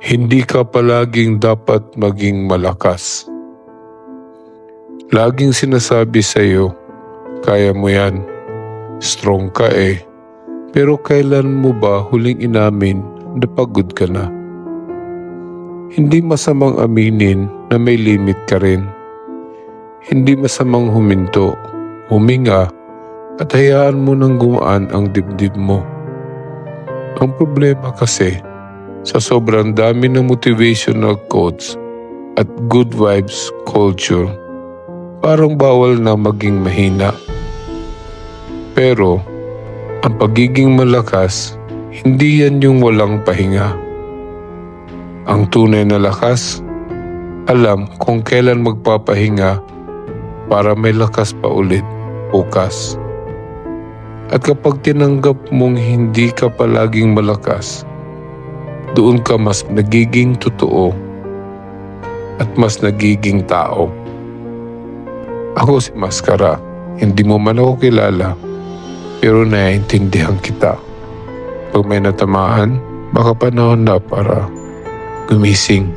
Hindi ka palaging dapat maging malakas. Laging sinasabi sa'yo, kaya mo yan, strong ka eh. Pero kailan mo ba huling inamin na pagod ka na? Hindi masamang aminin na may limit ka rin. Hindi masamang huminto, huminga, at hayaan mo nang gumaan ang dibdib mo. Ang problema kasi, sa sobrang dami ng motivational quotes at good vibes culture, parang bawal na maging mahina. Pero, ang pagiging malakas, hindi yan yung walang pahinga. Ang tunay na lakas, alam kung kailan magpapahinga para may lakas pa ulit bukas. At kapag tinanggap mong hindi ka palaging malakas, doon ka mas nagiging totoo at mas nagiging tao. Ako si Maskara, hindi mo man ako kilala, pero naiintindihan kita. Pag may natamaan, baka panahon na para gumising.